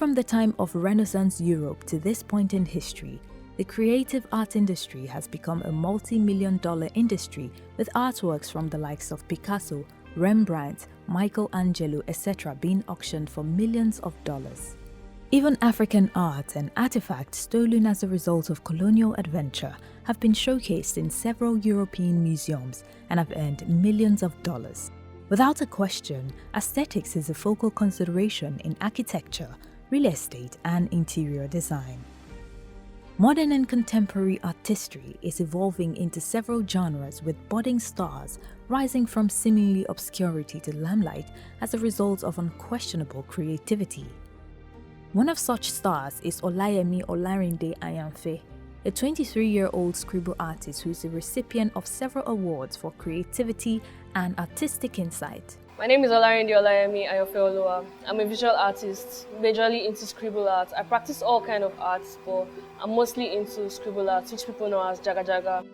from the time of Renaissance Europe to this point in history, the creative art industry has become a multi-million-dollar industry with artworks from the likes of Picasso, Rembrandt, Michelangelo, etc. being auctioned for millions of dollars. Even African art and artifacts stolen as a result of colonial adventure have been showcased in several European museums and have earned millions of dollars. Without a question, aesthetics is a focal consideration in architecture, real estate, and interior design. Modern and contemporary artistry is evolving into several genres with budding stars rising from seemingly obscurity to limelight as a result of unquestionable creativity. One of such stars is Olayemi Olarinde Ayanfe, a 23-year-old scribble artist who is a recipient of several awards for creativity and artistic insight. My name is Olayemi Ayanfe. I'm a visual artist, majorly into scribble art. I practice all kinds of arts, but I'm mostly into scribble art, which people know as Jaga Jaga.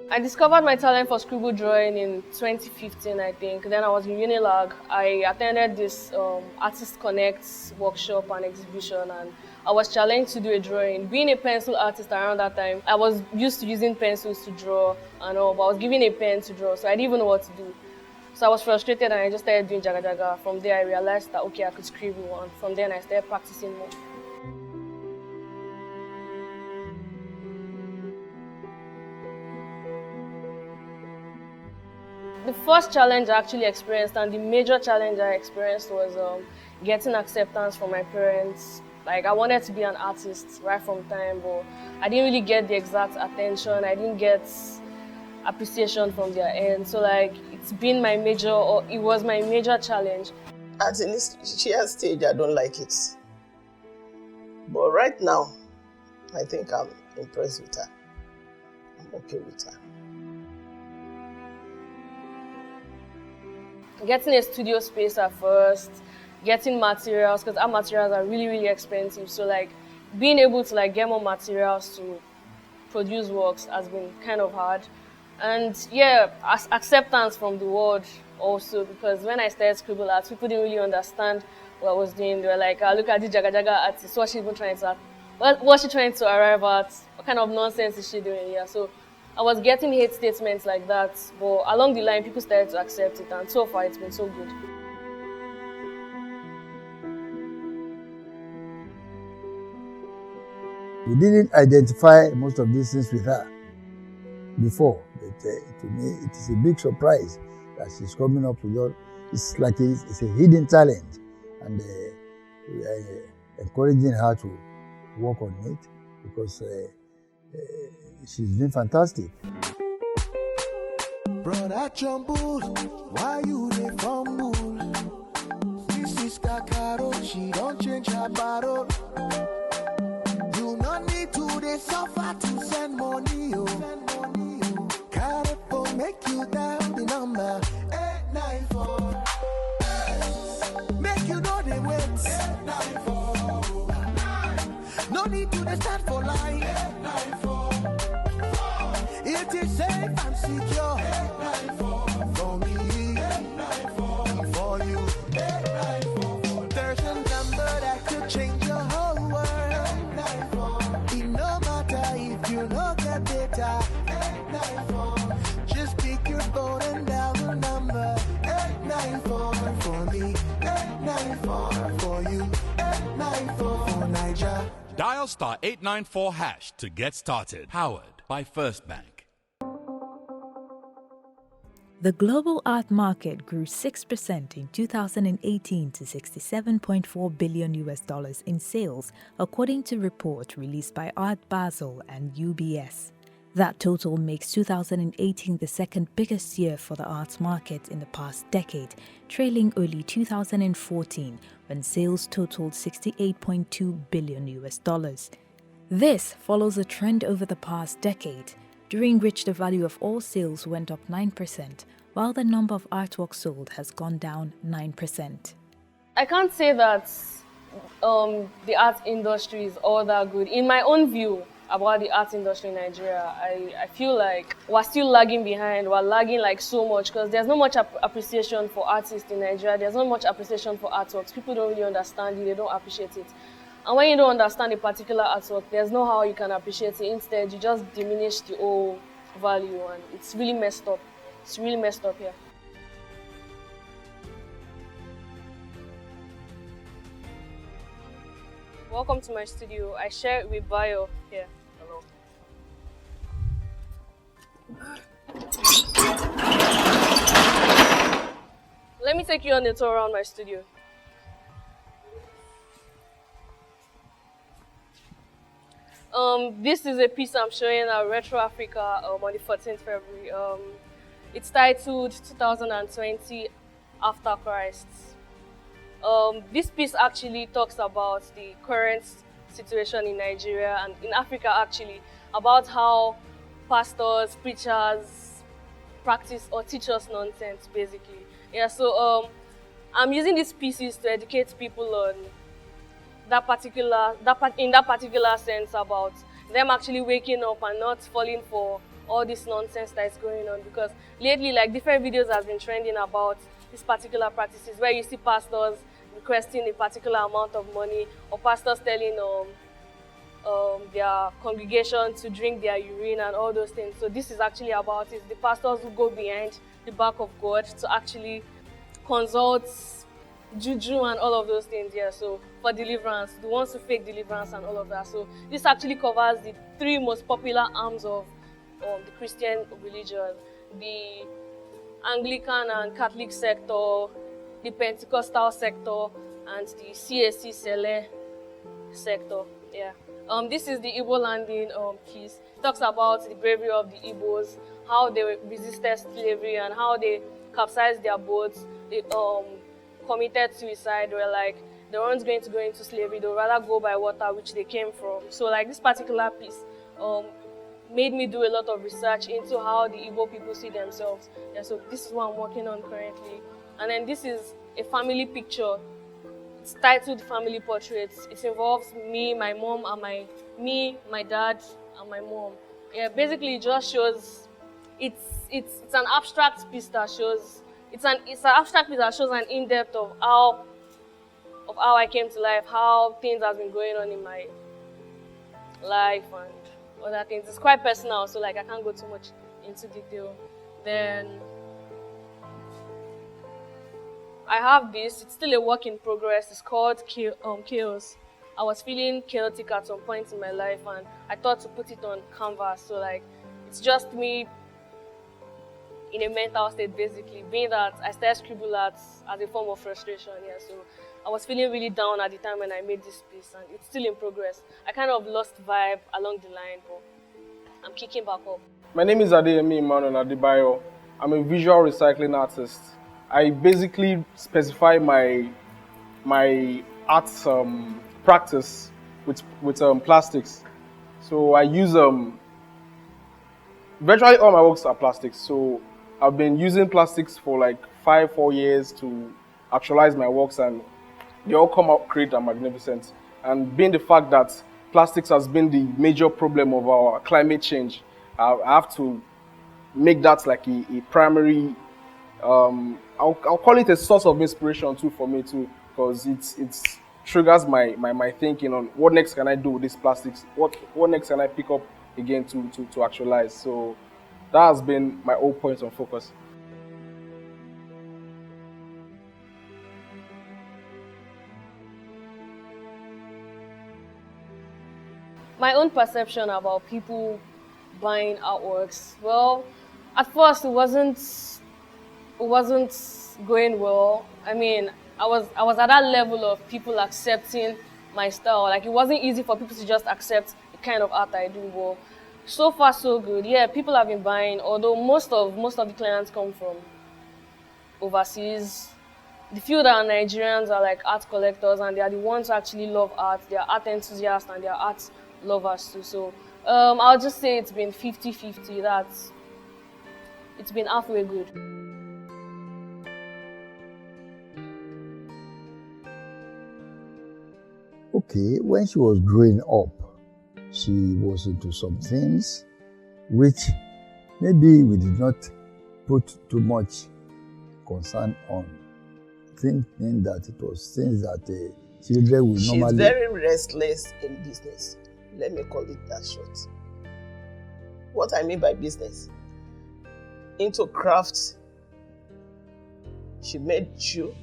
I discovered my talent for scribble drawing in 2015, I think. Then I was in Unilag. I attended this Artist Connect workshop and exhibition, and I was challenged to do a drawing. Being a pencil artist around that time, I was used to using pencils to draw and all, but I was given a pen to draw, so I didn't even know what to do. So I was frustrated and I just started doing Jaga Jaga. From there I realized that, okay, I could scribble, and from there I started practicing more. The first challenge I actually experienced, and the major challenge I experienced, was getting acceptance from my parents. Like, I wanted to be an artist right from time, but I didn't really get the exact attention. I didn't get appreciation from their end. So like, it was my major challenge. At the initial stage, I don't like it. But right now, I think I'm impressed with her. I'm okay with her. Getting a studio space at first, getting materials, because our materials are really, really expensive. So like, being able to like get more materials to produce works has been kind of hard. And yeah, acceptance from the world also, because when I started scribble art, people didn't really understand what I was doing. They were like, look at this Jaga Jaga artist, what's she even trying to, what's she trying to arrive at? What kind of nonsense is she doing here? So I was getting hate statements like that, but along the line, people started to accept it, and so far it's been so good. We didn't identify most of these things with her before, but to me, it is a big surprise that she's coming up with all. It's like it's a hidden talent, and we are encouraging her to work on it because she's been fantastic. Brother Jumble, why you dey fumble? This is Kakaro, she don't change her battle. You no need to dey suffer to send money, oh. Careful, make you dial the number 894. Make you know they wait. 894. No need to dey start for line. 894. It is safe and secure. 894. For me. 894. For you. 894. There's a number that could change your whole world. 894. It no matter if you don't get data. 894. Just pick your phone and dial the number 894 for me. 894 for you. 894 for Niger. Dial star 894 hash to get started. Powered by FirstBank. The global art market grew 6% in 2018 to $67.4 billion in sales, according to a report released by Art Basel and UBS. That total makes 2018 the second biggest year for the arts market in the past decade, trailing only 2014 when sales totaled $68.2 billion. This follows a trend over the past decade, during which the value of all sales went up 9%, while the number of artworks sold has gone down 9%. I can't say that the art industry is all that good. In my own view, about the art industry in Nigeria. I feel like we're still lagging behind. We're lagging like so much because there's not much appreciation for artists in Nigeria. There's not much appreciation for artworks. People don't really understand it. They don't appreciate it. And when you don't understand a particular artwork, there's no how you can appreciate it. Instead, you just diminish the whole value, and it's really messed up. It's really messed up here. Welcome to my studio. I share it with Bayo here. Hello. Let me take you on a tour around my studio. This is a piece I'm showing at Retro Africa on the 14th February. It's titled 2020 After Christ. This piece actually talks about the current situation in Nigeria and in Africa actually, about how pastors, preachers practice or teach us nonsense basically. Yeah, so I'm using these pieces to educate people on in that particular sense about them actually waking up and not falling for all this nonsense that is going on, because lately like different videos have been trending about these particular practices where you see pastors requesting a particular amount of money, or pastors telling their congregation to drink their urine and all those things. So this is actually about it. The pastors who go behind the back of God to actually consult juju and all of those things, yeah, so for deliverance, the ones who fake deliverance and all of that. So this actually covers the three most popular arms of the Christian religion: the Anglican and Catholic sector, the Pentecostal sector, and the CSC Sele sector. Yeah. This is the Igbo landing piece. It talks about the bravery of the Igbos, how they resisted slavery and how they capsized their boats. They committed suicide. They were like, they weren't going to go into slavery. They would rather go by water, which they came from. So like this particular piece made me do a lot of research into how the Igbo people see themselves. Yeah, so this is what I'm working on currently. And then this is a family picture. It's titled Family Portraits. It involves me, my mom, and my dad, and my mom. Yeah, basically it just shows, it's an abstract piece that shows, it's an abstract piece that shows an in-depth of how I came to life, how things have been going on in my life and other things. It's quite personal, so like I can't go too much into detail. Then I have this. It's still a work in progress. It's called Chaos. I was feeling chaotic at some point in my life, and I thought to put it on canvas. So like, it's just me in a mental state, basically, being that I started scribble art as a form of frustration. Yeah, so I was feeling really down at the time when I made this piece, and it's still in progress. I kind of lost vibe along the line, but I'm kicking back up. My name is Olayemi Olarinde. I'm a visual recycling artist. I basically specify my art practice with plastics. So I use virtually all my works are plastics. So I've been using plastics for like 4 years to actualize my works, and they all come out great and magnificent. And being the fact that plastics has been the major problem of our climate change, I have to make that like a primary, I'll call it a source of inspiration too for me too, because it triggers my thinking on what next can I do with these plastics, what next can I pick up again to actualize. So that has been my whole point of focus. My own perception about people buying artworks, well, at first it wasn't going well. I mean, I was at that level of people accepting my style. Like, it wasn't easy for people to just accept the kind of art I do. But so far so good. Yeah, people have been buying, although most of the clients come from overseas. The few that are Nigerians are like art collectors, and they are the ones who actually love art. They are art enthusiasts and they are art lovers too. So I'll just say it's been 50-50. It's been halfway good. Okay, when she was growing up, she was into some things which maybe we did not put too much concern on, thinking that it was things that children would normally... She's very restless in business. Let me call it that short. What I mean by business, into crafts. She made shoe,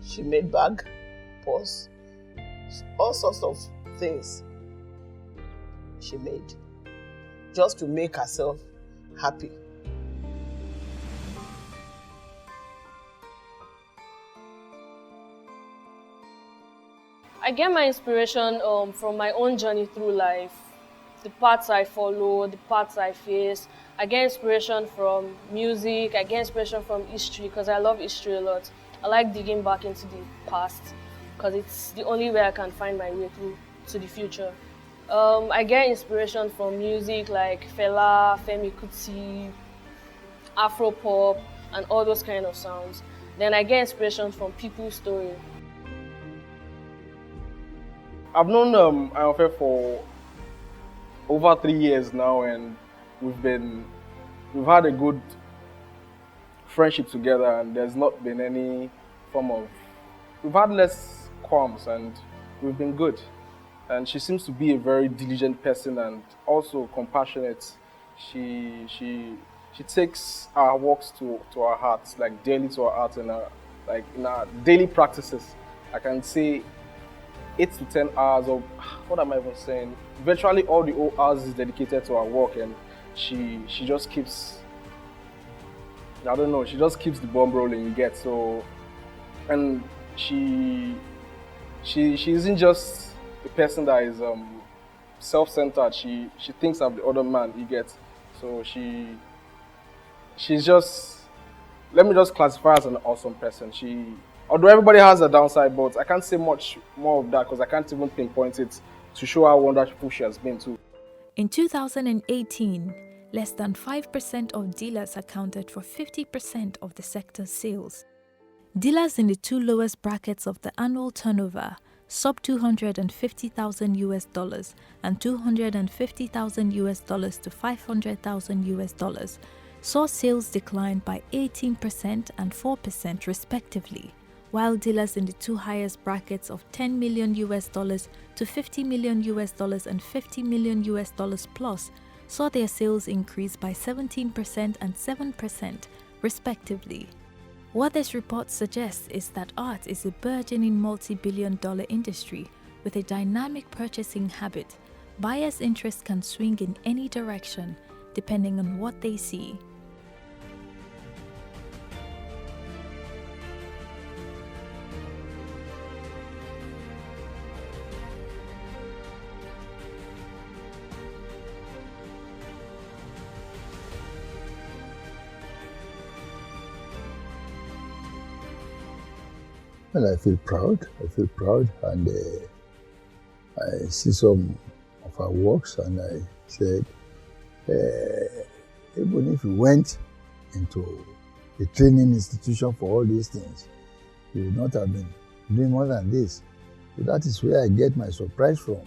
she made bag, purse, all sorts of things she made just to make herself happy. I get my inspiration from my own journey through life, the paths I follow, the paths I face. I get inspiration from music, I get inspiration from history because I love history a lot. I like digging back into the past because it's the only way I can find my way through to the future. I get inspiration from music like Fela, Femi Kuti, Afro pop, and all those kind of sounds. Then I get inspiration from people's story. I've known Ayanfe for over 3 years now, and we've had a good friendship together, and there's not been any form of... We've had less qualms, and we've been good. And she seems to be a very diligent person and also compassionate. She takes our works to our hearts, like daily to our hearts, and like in our daily practices. I can say 8 to 10 hours of, what am I even saying? Virtually all the hours is dedicated to our work, and she just keeps, I don't know, she just keeps the bomb rolling, you get. So, and she isn't just a person that is self-centered. She thinks of the other man, you get. So she's just, let me just classify her as an awesome person. Although everybody has a downside, but I can't say much more of that because I can't even pinpoint it to show how wonderful she has been too. In 2018, less than 5% of dealers accounted for 50% of the sector's sales. Dealers in the two lowest brackets of the annual turnover, sub $250,000 and $250,000 to $500,000, saw sales decline by 18% and 4% respectively, while dealers in the two highest brackets of $10 million to $50 million and $50 million plus saw their sales increase by 17% and 7% respectively. What this report suggests is that art is a burgeoning multi-billion-dollar industry with a dynamic purchasing habit. Buyers' interest can swing in any direction depending on what they see. Well, I feel proud, and I see some of our works, and I said, even if you went into a training institution for all these things, you would not have been doing more than this. So that is where I get my surprise from,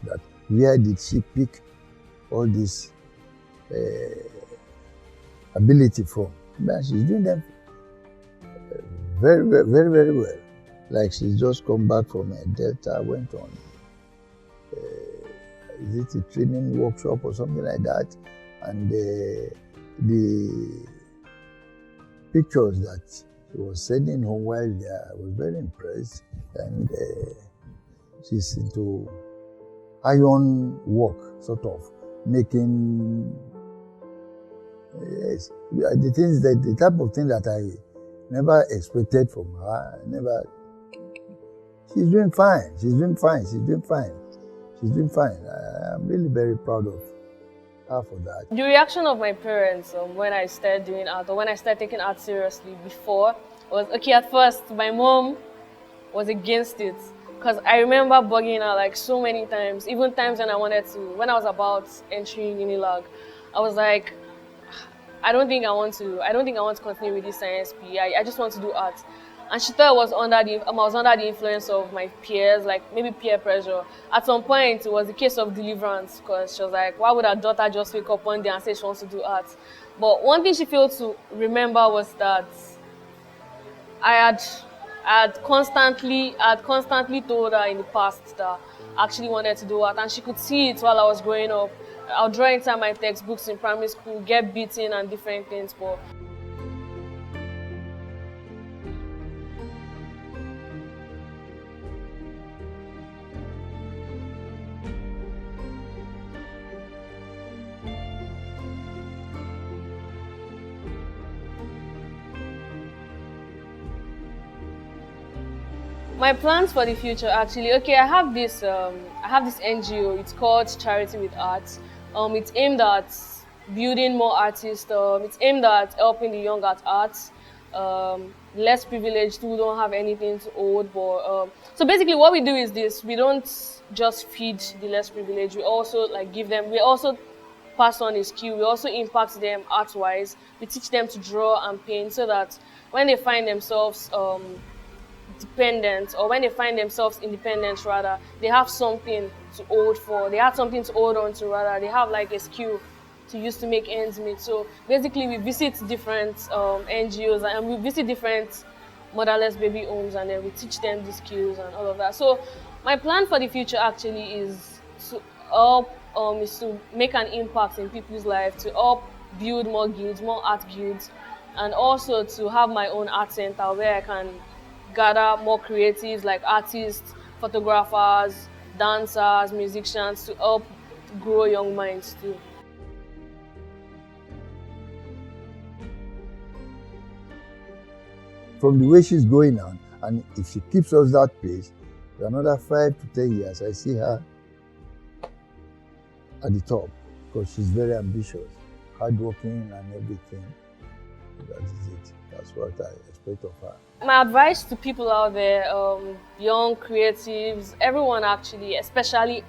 that where did she pick all this ability from? Man, she's doing them very, very, very, very well. Like she's just come back from a Delta, went on, is it a training workshop or something like that? And the pictures that she was sending home while there, I was very impressed. And she's into iron work, sort of, making, yes, the type of thing that I never expected from her. She's doing fine. I'm really very proud of her for that. The reaction of my parents when I started doing art, or when I started taking art seriously before, was, okay, at first my mom was against it. Because I remember bugging her like so many times, even times when I was about entering Unilag, I was like, I don't think I want to continue with this science PE. I just want to do art. and she thought I was under the influence of my peers, like maybe peer pressure. At some point, it was the case of deliverance, because she was like, why would her daughter just wake up one day and say she wants to do art? But one thing she failed to remember was that I had constantly told her in the past that I actually wanted to do art, and she could see it while I was growing up. I'll draw inside my textbooks in primary school, get beaten and different things, but my plans for the future, actually, okay, I have this NGO. It's called Charity with Art. It's aimed at building more artists. It's aimed at helping the young at arts, less privileged who don't have anything to hold. But so basically, what we do is this: we don't just feed the less privileged. We also give them. We also pass on a skill. We also impact them art-wise. We teach them to draw and paint, so that when they find themselves dependent, or when they find themselves independent, rather, they have something to hold for. They have something to hold on to, rather. They have a skill to use to make ends meet. So basically, we visit different NGOs, and we visit different motherless baby homes, and then we teach them the skills and all of that. So my plan for the future actually is to help, is to make an impact in people's lives, to help build more guilds, more art guilds, and also to have my own art center where I can gather more creatives like artists, photographers, dancers, musicians, to help grow young minds too. From the way she's going on, and if she keeps us that pace, for another 5 to 10 years, I see her at the top, because she's very ambitious, hardworking and everything. That is it. That's what I expect of her. My advice to people out there, young creatives, everyone actually, especially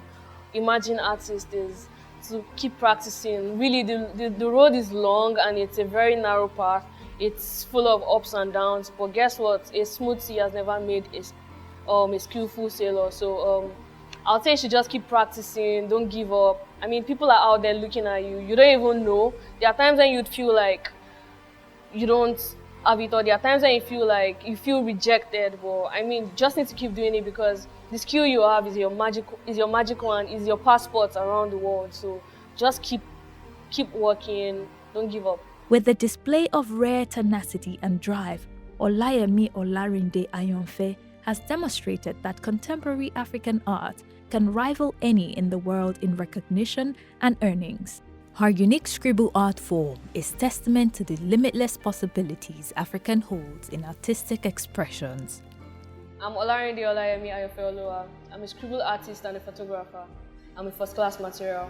emerging artists, is to keep practicing. Really, the road is long and it's a very narrow path. It's full of ups and downs, but guess what? A smooth sea has never made a skillful sailor. So I'll say you should just keep practicing, don't give up. I mean, people are out there looking at you. You don't even know. There are times when you'd feel like you don't have it, or there are times when you feel rejected, but I mean, just need to keep doing it, because the skill you have is your magic one, is your passport around the world. So just keep working, don't give up. With the display of rare tenacity and drive, Olayemi Olarinde Ayanfe has demonstrated that contemporary African art can rival any in the world in recognition and earnings. Her unique scribble art form is testament to the limitless possibilities African holds in artistic expressions. I'm Olarinde Olayemi Ayanfe. I'm a scribble artist and a photographer. I'm a first-class material.